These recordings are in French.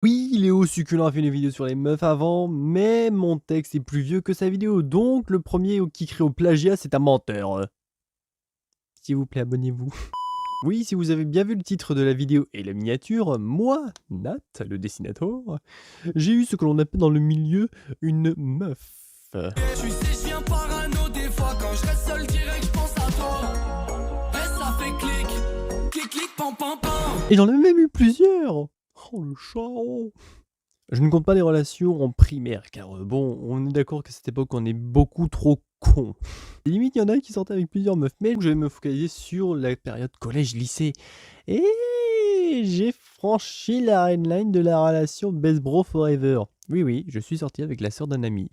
Oui, Léo Succulent a fait une vidéo sur les meufs avant, mais mon texte est plus vieux que sa vidéo, donc le premier qui crie au plagiat, c'est un menteur. S'il vous plaît, abonnez-vous. Oui, si vous avez bien vu le titre de la vidéo et la miniature, moi, Nat, le dessinateur, j'ai eu ce que l'on appelle dans le milieu une meuf. Tu sais, je viens parano des fois quand je reste seul direct, je pense à toi. Et ça fait clic, clic, clic, pam, pam, pam. Et j'en ai même eu plusieurs. Oh le chat. Oh. Je ne compte pas les relations en primaire, car bon, on est d'accord qu'à cette époque, on est beaucoup trop cons. Et limite, il y en a qui sortaient avec plusieurs meufs, mais je vais me focaliser sur la période collège-lycée. Et j'ai franchi la red line de la relation best bro forever. Oui, oui, je suis sorti avec la sœur d'un ami.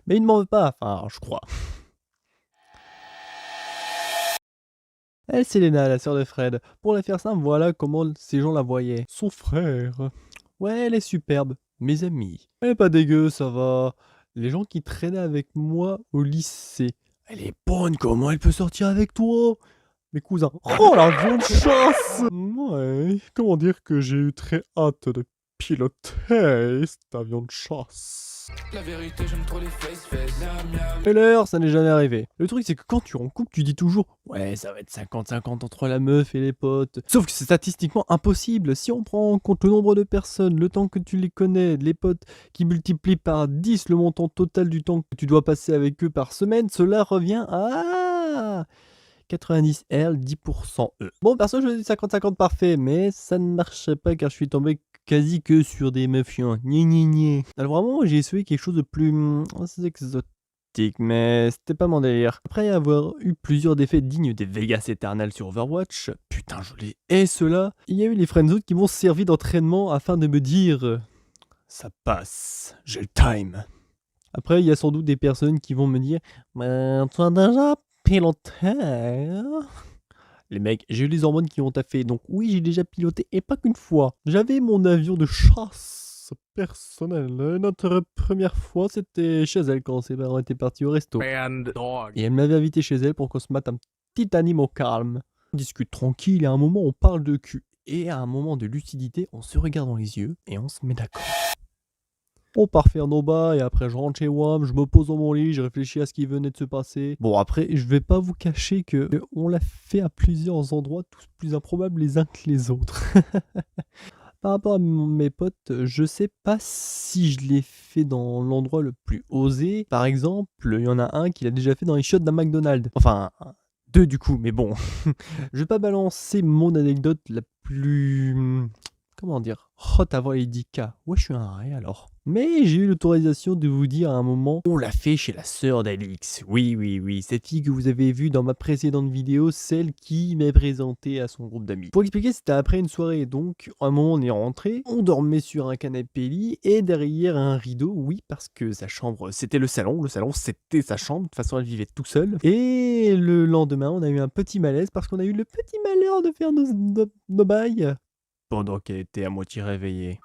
Mais il ne m'en veut pas, enfin, je crois. Elle, c'est Léna, la sœur de Fred. Pour la faire simple, voilà comment ces gens la voyaient. Son frère. Ouais, elle est superbe. Mes amis. Elle est pas dégueu, ça va. Les gens qui traînaient avec moi au lycée. Elle est bonne, comment elle peut sortir avec toi? Mes cousins. Oh l'avion de chasse! Ouais, comment dire que j'ai eu très hâte de piloter cet avion de chasse. La vérité, j'aime trop les face, miam, miam. Et l'heure, ça n'est jamais arrivé. Le truc, c'est que quand tu es en couple, tu dis toujours « Ouais, ça va être 50-50 entre la meuf et les potes. » Sauf que c'est statistiquement impossible. Si on prend en compte le nombre de personnes, le temps que tu les connais, les potes qui multiplient par 10 le montant total du temps que tu dois passer avec eux par semaine, cela revient à 90 R, 10% E. Bon, perso, je dis 50-50 parfait, mais ça ne marchait pas car je suis tombé quasi que sur des meufs chiants. Alors vraiment, j'ai essayé quelque chose de plus exotique, mais c'était pas mon délire. Après avoir eu plusieurs défaites dignes des Vegas Eternal sur Overwatch, putain, je les hais ceux-là, il y a eu les friendzone qui m'ont servi d'entraînement afin de me dire ça passe, j'ai le time. Après, il y a sans doute des personnes qui vont me dire mais tu as déjà piloté? Les mecs, j'ai eu les hormones qui ont taffé, donc oui, j'ai déjà piloté, et pas qu'une fois. J'avais mon avion de chasse personnel. Notre première fois, c'était chez elle quand ses parents étaient partis au resto. Et elle m'avait invité chez elle pour qu'on se mate un petit anime au calme. On discute tranquille, et à un moment, on parle de cul. Et à un moment de lucidité, on se regarde dans les yeux, et on se met d'accord. On part faire nos bas et après je rentre chez WAM, je me pose dans mon lit, je réfléchis à ce qui venait de se passer. Bon après, je vais pas vous cacher que on l'a fait à plusieurs endroits, tous plus improbables les uns que les autres. Par rapport à mes potes, je sais pas si je l'ai fait dans l'endroit le plus osé. Par exemple, il y en a un qui l'a déjà fait dans les chiottes d'un McDonald's. Enfin, deux du coup, mais bon. Je vais pas balancer mon anecdote la plus... Comment dire? Hot avant les 10K. Ouais, je suis un ré alors. Mais j'ai eu l'autorisation de vous dire à un moment, on l'a fait chez la sœur d'Alix. Oui, oui, oui, cette fille que vous avez vue dans ma précédente vidéo, celle qui m'a présenté à son groupe d'amis. Pour expliquer, c'était après une soirée, donc à un moment on est rentré, on dormait sur un canapé lit et derrière un rideau, oui, parce que sa chambre c'était le salon c'était sa chambre, de toute façon elle vivait tout seule. Et le lendemain, on a eu un petit malaise parce qu'on a eu le petit malheur de faire nos bails pendant qu'elle était à moitié réveillée.